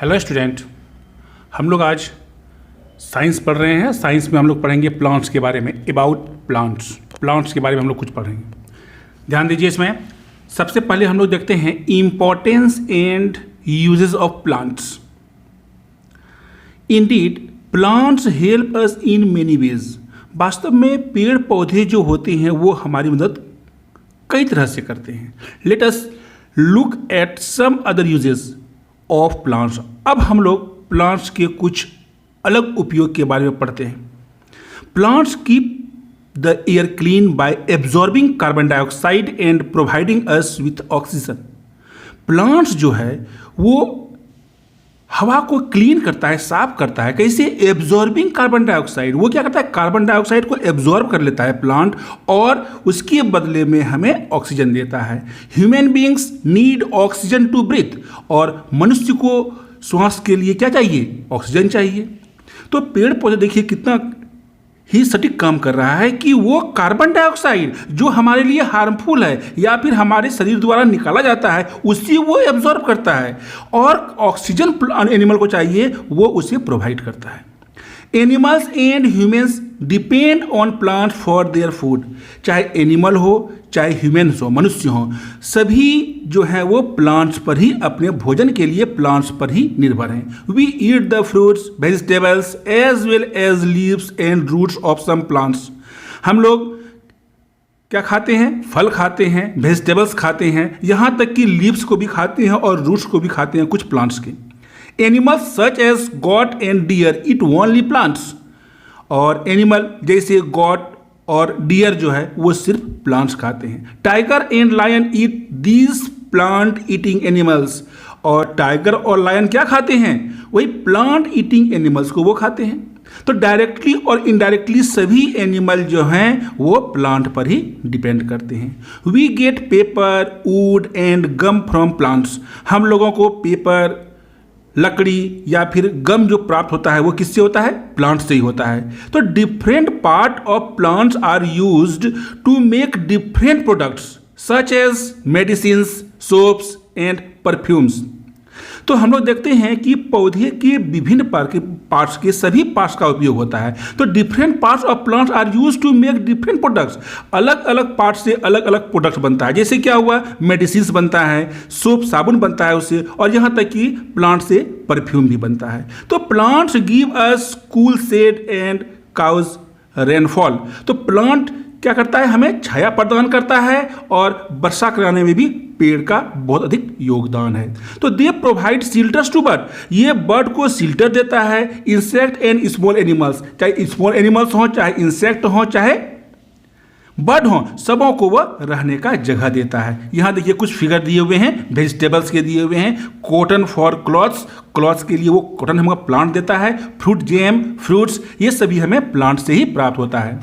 Hello student, हम लोग आज साइंस पढ़ रहे हैं। साइंस में हम लोग पढ़ेंगे प्लांट्स के बारे में, अबाउट प्लांट्स के बारे में हम लोग कुछ पढ़ेंगे। ध्यान दीजिए, इसमें सबसे पहले हम लोग देखते हैं importance and uses of plants. Indeed plants help us in many ways. वास्तव में पेड़ पौधे जो होते हैं वो हमारी मदद कई तरह से करते हैं। Let us look at some other uses of plants. अब हम लोग प्लांट्स के कुछ अलग उपयोग के बारे में पढ़ते हैं। Plants keep the air clean bye absorbing carbon dioxide and providing us with oxygen. Plants जो है वो हवा को क्लीन करता है, साफ करता है। कैसे? Absorbing carbon dioxide. वो क्या करता है? कार्बन डाइऑक्साइड को एब्जॉर्ब कर लेता है प्लांट और उसके बदले में हमें ऑक्सीजन देता है। Human beings need oxygen to breathe. और मनुष्य को श्वास के लिए क्या चाहिए? ऑक्सीजन चाहिए। तो पेड़ पौधे देखिए कितना ही सटीक काम कर रहा है कि वो कार्बन डाइऑक्साइड जो हमारे लिए हार्मफुल है या फिर हमारे शरीर द्वारा निकाला जाता है उसी वो एब्जॉर्ब करता है, और ऑक्सीजन एनिमल को चाहिए वो उसे प्रोवाइड करता है। Animals and humans depend on plant for their food. चाहे एनिमल हो चाहे ह्यूमन्स हो, मनुष्य हो, सभी जो है वो प्लांट्स पर ही, अपने भोजन के लिए प्लांट्स पर ही निर्भर हैं। We eat the fruits vegetables as well as leaves and roots of some plants. हम लोग क्या खाते हैं? फल खाते हैं, वेजिटेबल्स खाते हैं, यहाँ तक कि लीव्स को भी खाते हैं और रूट्स को भी खाते हैं कुछ प्लांट्स के। Animals such as goat and deer eat only plants. और एनिमल जैसे गॉट और डियर जो है वो सिर्फ प्लांट्स खाते हैं। Tiger and lion eat these plant eating animals. और टाइगर और लायन क्या खाते हैं? वही प्लांट ईटिंग एनिमल्स को वो खाते हैं। तो डायरेक्टली और इनडायरेक्टली सभी एनिमल जो हैं वो प्लांट पर ही डिपेंड करते हैं। We get paper, wood and gum from plants. हम लोगों को पेपर, लकड़ी या फिर गम जो प्राप्त होता है वो किससे होता है? प्लांट से ही होता है। तो different part of plants are used to make different products such as medicines, soaps and perfumes. तो हम लोग देखते हैं कि पौधे के विभिन्न पार्ट्स के सभी पार्ट्स का उपयोग होता है। तो different parts of plants are use to make different products. अलग अलग पार्ट्स से अलग अलग प्रोडक्ट बनता है। जैसे क्या हुआ? मेडिसिन्स बनता है, सोप साबुन बनता है उससे, और यहाँ तक कि प्लांट से परफ्यूम भी बनता है। तो plants give us cool shade and cause rainfall. तो प्लांट क्या करता है? हमें छाया प्रदान करता है और वर्षा कराने में भी पेड़ का बहुत अधिक योगदान है। तो दे प्रोवाइड शिल्टर्स टू बर्ड। ये बर्ड को शिल्टर देता है। इंसेक्ट एंड स्मॉल एनिमल्स, चाहे स्मॉल एनिमल्स हों, चाहे इंसेक्ट हों, चाहे बर्ड हों, सबों को वह रहने का जगह देता है। यहाँ देखिए कुछ फिगर दिए हुए हैं, वेजिटेबल्स के दिए हुए हैं। कॉटन फॉर क्लॉथ्स, क्लॉथ्स के लिए वो कॉटन हमें प्लांट देता है। फ्रूट जैम, फ्रूट्स, ये सभी हमें प्लांट से ही प्राप्त होता है।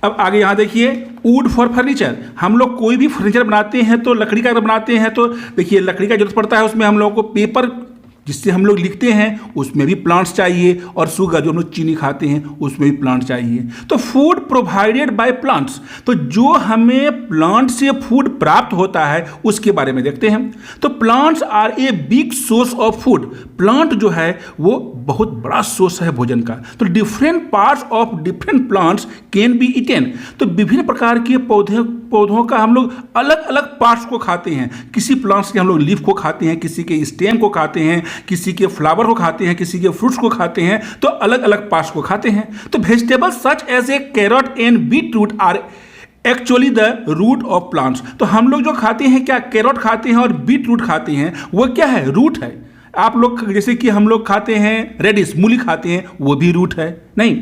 अब आगे यहाँ देखिए, वुड फॉर फर्नीचर। हम लोग कोई भी फर्नीचर बनाते हैं तो लकड़ी का बनाते हैं, तो देखिए लकड़ी का जरूरत पड़ता है। उसमें हम लोगों को पेपर जिससे हम लोग लिखते हैं उसमें भी प्लांट्स चाहिए, और शुगर जो हम लोग चीनी खाते हैं उसमें भी प्लांट चाहिए। तो फूड प्रोवाइडेड बाय प्लांट्स। तो जो हमें प्लांट से फूड प्राप्त होता है उसके बारे में देखते हैं। तो plants are a big source of food. Plant जो है वो बहुत बड़ा सोर्स है भोजन का। तो different parts of different plants can be eaten. तो विभिन्न प्रकार के पौधों का हम लोग अलग अलग पार्ट्स को खाते हैं। किसी प्लांट्स के हम लोग लीफ को खाते हैं, किसी के स्टेम को खाते हैं, किसी के फ्लावर को खाते हैं, किसी के फ्रूट्स को खाते हैं। तो अलग अलग पार्ट्स को खाते हैं। तो vegetables such as a carrot and beetroot are actually the root of plants. तो हम लोग जो खाते हैं, क्या कैरट खाते हैं और बीट रूट खाते हैं, वो क्या है? रूट है। आप लोग जैसे कि हम लोग खाते हैं रेडिश, मूली खाते हैं, वो भी रूट है नहीं।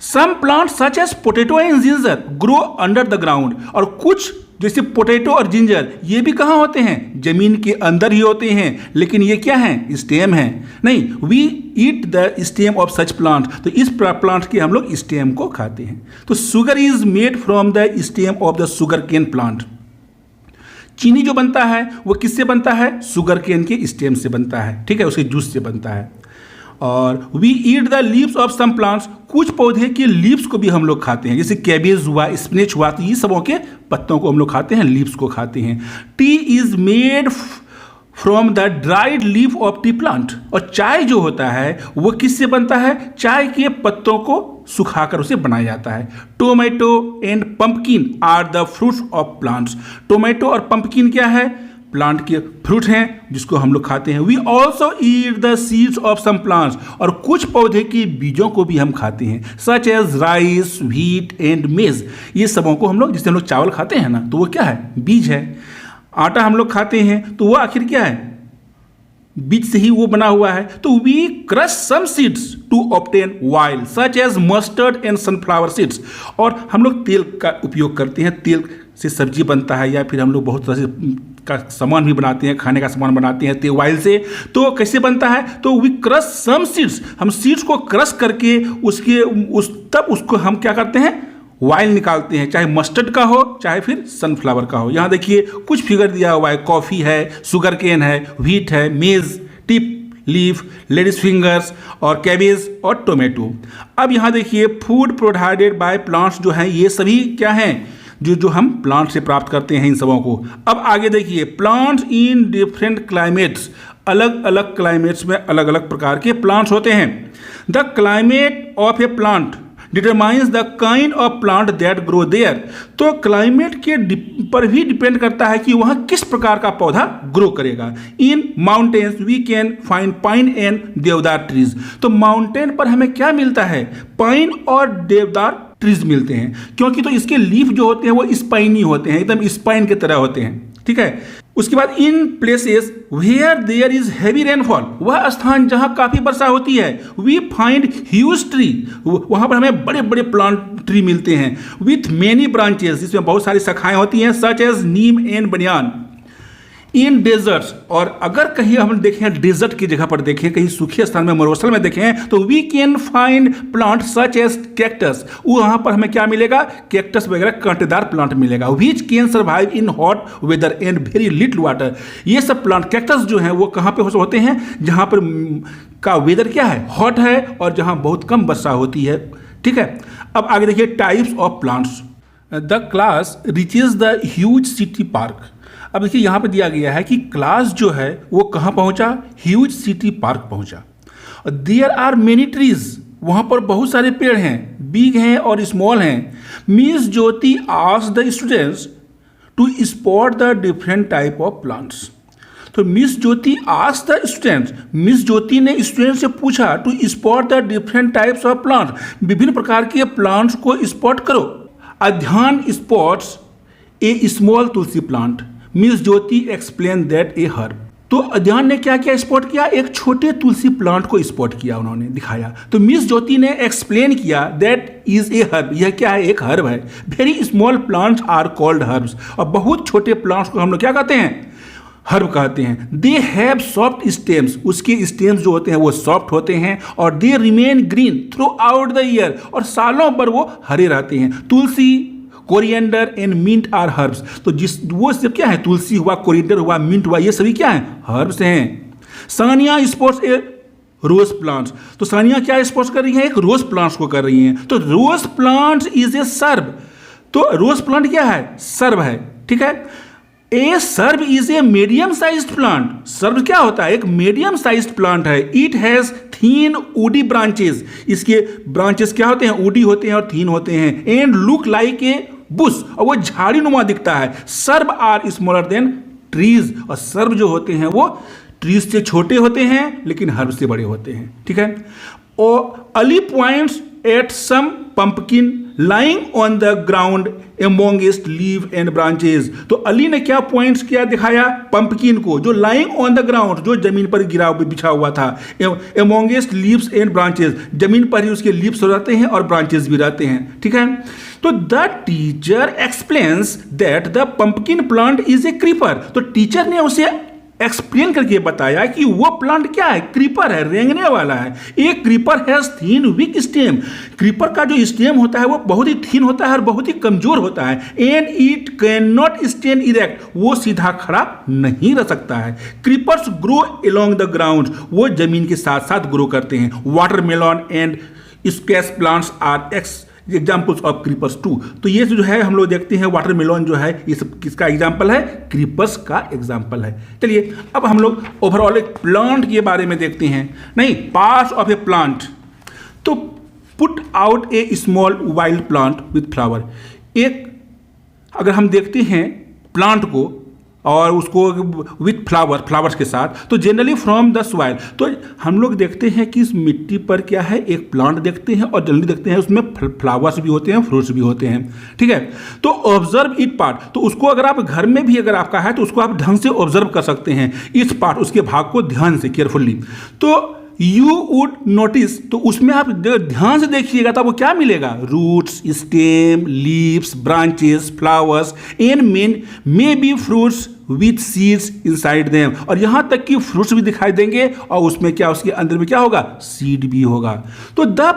Some plant such as potato and ginger grow under the ground. और कुछ जैसे पोटैटो और जिंजर ये भी कहाँ होते हैं? जमीन के अंदर ही होते हैं। लेकिन ये क्या है? स्टेम है नहीं। We eat the stem of such plant. तो इस प्लांट के हम लोग स्टेम को खाते हैं। तो sugar is made from the stem of the sugarcane plant. चीनी जो बनता है वो किससे बनता है? शुगर केन के स्टेम से बनता है, ठीक है, उसके जूस से बनता है। और we eat the leaves of some plants. कुछ पौधे के लीव्स को भी हम लोग खाते हैं, जैसे कैबेज हुआ, स्पिनच हुआ, तो ये सबों के पत्तों को हम लोग खाते हैं, लीव्स को खाते हैं। T is made from the dried leaf of T plant. और चाय जो होता है वो किससे बनता है? चाय के पत्तों को सुखाकर उसे बनाया जाता है। Tomato and pumpkin are the fruits of plants. Tomato और पंपकिन क्या है? प्लांट के फ्रूट हैं जिसको हम लोग खाते हैं। We also eat the seeds of some plants. और कुछ पौधे के बीजों को भी हम खाते हैं, such as rice, wheat and maize. ये सबों को हम लोग, जिससे हम लोग चावल खाते हैं ना, तो वो क्या है? बीज है। आटा हम लोग खाते हैं तो वो आखिर क्या है? बीज से ही वो बना हुआ है। तो we crush some seeds to obtain oil such as mustard and sunflower seeds. और हम लोग तेल का उपयोग करते हैं, तेल से सब्जी बनता है, या फिर हम लोग बहुत तरह से का सामान भी बनाते हैं, खाने का सामान बनाते हैं तेल ऑयल से। तो कैसे बनता है? तो वी क्रश सम सीड्स, हम सीड्स को क्रश करके तब उसको हम क्या करते हैं? ऑयल निकालते हैं, चाहे मस्टर्ड का हो चाहे फिर सनफ्लावर का हो। यहाँ देखिए कुछ फिगर दिया हुआ है, कॉफ़ी है, शुगर केन है, व्हीट है, मेज, टिप लीफ, लेडीज फिंगर्स और कैबेज और टोमेटो। अब यहाँ देखिए फूड प्रोवाइडेड बाय प्लांट्स जो हैं ये सभी क्या हैं? जो हम प्लांट से प्राप्त करते हैं इन सबों को। अब आगे देखिए प्लांट्स इन डिफरेंट क्लाइमेट्स, अलग अलग क्लाइमेट्स में अलग अलग प्रकार के प्लांट्स होते हैं। The climate of A plant determines the kind of plant that grow there. तो क्लाइमेट के पर भी डिपेंड करता है कि वहाँ किस प्रकार का पौधा ग्रो करेगा। In mountains we can find pine and deodar trees. तो माउंटेन पर हमें क्या मिलता है? पाइन और देवदार ट्रीज मिलते हैं, क्योंकि तो इसके लीफ जो होते हैं वो स्पाइनी होते हैं, एकदम स्पाइन की तरह होते हैं। ठीक है। उसके बाद in places where there is heavy rainfall, वह स्थान जहां काफी वर्षा होती है, वी फाइंड ह्यूज ट्री, वहां पर हमें बड़े बड़े प्लांट ट्री मिलते हैं विथ मेनी ब्रांचेस, जिसमें बहुत सारी शाखाएं होती हैं, सच एज नीम एंड बनियान। इन डेजर्ट्स, और अगर कहीं हम देखें डेजर्ट की जगह पर देखें, कहीं सूखे स्थान में मरुस्थल में देखें, तो we can find plant such as cactus, वहाँ पर हमें क्या मिलेगा? कैक्टस वगैरह कांटेदार प्लांट मिलेगा। Which can survive in hot weather and very little water. ये सब प्लांट कैक्टस जो हैं वो कहाँ पे होते हैं? जहाँ पर का वेदर क्या है? हॉट है, और जहाँ बहुत कम वर्षा होती है। ठीक है। अब आगे देखिए types of plants. The class reaches the huge city park. अब देखिए यहाँ पे दिया गया है कि क्लास जो है वो कहाँ पहुँचा? ह्यूज सिटी पार्क पहुँचा। देयर आर मेनी ट्रीज, वहाँ पर बहुत सारे पेड़ हैं, बिग हैं और स्मॉल हैं। Miss Jyoti asked the students to spot the different type of plants. तो miss Jyoti asked the students, miss Jyoti ने स्टूडेंट से पूछा to spot the different types of plants, विभिन्न प्रकार के प्लांट्स को स्पॉट करो। Adhyan spots a small tulsi plant, miss Jyoti explain that a herb. तो अध्ययन ने क्या क्या स्पॉट किया? एक छोटे तुलसी प्लांट को स्पॉट किया, उन्होंने दिखाया। तो मिस ज्योति ने एक्सप्लेन किया दैट इज ए हर्ब, यह क्या है? एक हर्ब है। Very small plants are called herbs, और बहुत छोटे प्लांट्स को हम लोग क्या कहते हैं? हर्ब कहते हैं। दे हैव सॉफ्ट स्टेम्स, उसके स्टेम्स जो होते हैं वो सॉफ्ट होते हैं, और they remain green throughout the year, और सालों भर वो हरे रहते हैं। Tulsi, coriander and mint are herbs. तो वो सब क्या है? तुलसी हुआ, कोरिएंडर हुआ, मिंट हुआ, ये सभी क्या है? हर्ब्स हैं। सानिया स्पोर्ट्स ए रोज प्लांट्स। तो सानिया क्या स्पोर्ट्स कर रही है? एक रोज प्लांट्स को कर रही हैं। तो rose plants is a shrub. तो रोज प्लांट क्या है? सर्ब है। ठीक है। A shrub is a medium sized plant. Shrub क्या होता है? एक मीडियम साइज्ड प्लांट है। It has thin woody branches, इसके ब्रांचेस क्या होते हैं? वुडी होते हैं और थीन होते हैं। And look like a bush, और वो झाड़ी नुमा दिखता है। Shrub are smaller than trees, और सर्ब जो होते हैं वो ट्रीज से छोटे होते हैं लेकिन हर्ब से बड़े होते हैं। ठीक है। और Ali points at some pumpkin lying on the ground amongst leave and branches. तो अली ने क्या पॉइंट्स किया? दिखाया पंपकिन को, जो लाइंग ऑन द ग्राउंड, जो जमीन पर गिरा बिछा हुआ था। एमोंगेस्ट लीव्स एंड ब्रांचेज, जमीन पर ही उसके लीव्स रहते हैं और ब्रांचेस भी रहते हैं। ठीक है। तो the teacher explains that the pumpkin plant is a creeper. तो टीचर ने उसे एक्सप्लेन करके बताया कि वो प्लांट क्या है? क्रीपर है, रेंगने वाला है। एक creeper has thin week stem, creeper का जो स्टेम होता है वो बहुत ही थीन होता है और बहुत ही कमजोर होता है। And it can not stand erect, वो सीधा खड़ा नहीं रह सकता है। Creepers grow along the ground, वो जमीन के साथ साथ ग्रो करते हैं। Watermelon and squash plants are examples of creepers too. तो ये जो है हम लोग देखते हैं वाटरमेलन जो है ये सब किसका एग्जाम्पल है, क्रीपर्स का एग्जाम्पल है। चलिए अब हम लोग ओवरऑल एक प्लांट के बारे में देखते हैं, नहीं पार्ट्स ऑफ ए प्लांट। तो put out A small wild plant with flower. एक अगर हम देखते हैं प्लांट को और उसको विथ फ्लावर्स के साथ, तो जनरली फ्रॉम द सॉइल, तो हम लोग देखते हैं कि इस मिट्टी पर क्या है, एक प्लांट देखते हैं और जनरली देखते हैं उसमें फ्लावर्स भी होते हैं, फ्रूट्स भी होते हैं, ठीक है। तो ऑब्जर्व इट पार्ट, तो उसको अगर आप घर में भी अगर आपका है तो उसको आप ढंग से ऑब्जर्व कर सकते हैं, इस पार्ट उसके भाग को ध्यान से केयरफुली। तो यू वुड नोटिस, तो उसमें आप ध्यान से देखिएगा तो आपको क्या मिलेगा, roots, stem, leaves, branches, flowers and maybe fruits with seeds inside them, और यहाँ तक कि फ्रूट्स भी दिखाई देंगे और उसमें क्या, उसके अंदर में क्या होगा, सीड भी होगा। तो the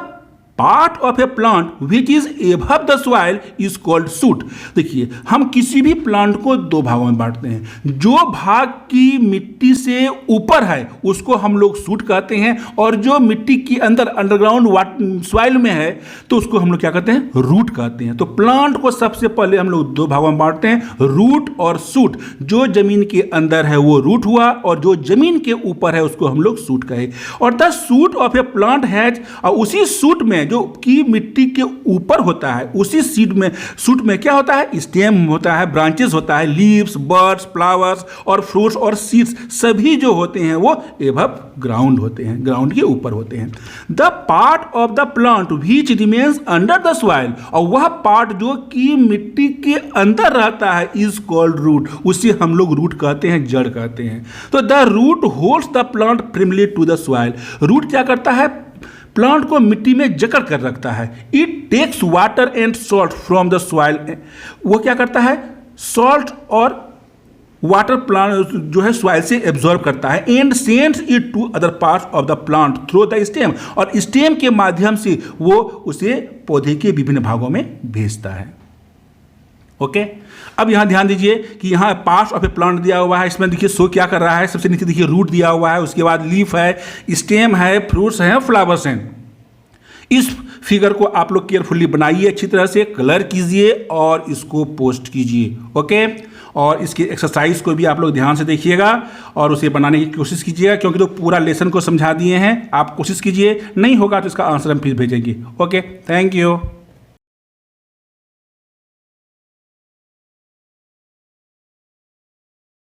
part of A plant which is above the soil is called shoot. देखिए हम किसी भी प्लांट को दो भागों में बांटते हैं, जो भाग की मिट्टी से ऊपर है उसको हम लोग शूट कहते हैं, और जो मिट्टी के अंदर अंडरग्राउंड सॉइल में है तो उसको हम लोग क्या कहते हैं, रूट कहते हैं। तो प्लांट को सबसे पहले हम लोग दो भागों में बांटते हैं, रूट और शूट। जो जमीन के अंदर है वो रूट हुआ और जो जमीन के ऊपर है उसको हम लोग शूट कहे। और the shoot of A plant has, और उसी शूट में जो कि मिट्टी के ऊपर होता है उसी सीड में, शूट में क्या होता है, स्टेम होता है, ब्रांचेस होता है, लीव्स, बर्ड्स, फ्लावर्स और फ्रूट्स और सीड्स सभी जो होते हैं वो एबव ग्राउंड होते हैं, ग्राउंड के ऊपर होते हैं। The part of the plant which remains under the soil, और वह पार्ट जो कि मिट्टी के अंदर रहता है इज कॉल्ड रूट, उसे हम लोग रूट कहते हैं, जड़ कहते हैं। तो the root holds the plant firmly to the soil. Root क्या करता है, प्लांट को मिट्टी में जकड़ कर रखता है। It takes water and salt from the soil, वो क्या करता है, सॉल्ट और वाटर प्लांट जो है सॉइल से एब्जॉर्ब करता है, and sends it to other parts of the plant through the stem, और स्टेम के माध्यम से वो उसे पौधे के विभिन्न भागों में भेजता है। ओके अब यहाँ ध्यान दीजिए कि यहाँ पार्ट्स ऑफ ए प्लांट दिया हुआ है, इसमें देखिए सो क्या कर रहा है, सबसे नीचे देखिए रूट दिया हुआ है, उसके बाद लीफ है, स्टेम है, फ्रूट्स हैं, फ्लावर्स हैं। इस फिगर को आप लोग केयरफुली बनाइए, अच्छी तरह से कलर कीजिए और इसको पोस्ट कीजिए। ओके और इसकी एक्सरसाइज को भी आप लोग ध्यान से देखिएगा और उसे बनाने की कोशिश कीजिएगा, क्योंकि तो पूरा लेसन को समझा दिए हैं, आप कोशिश कीजिए, नहीं होगा तो इसका आंसर हम फिर भेजेंगे। Okay thank you.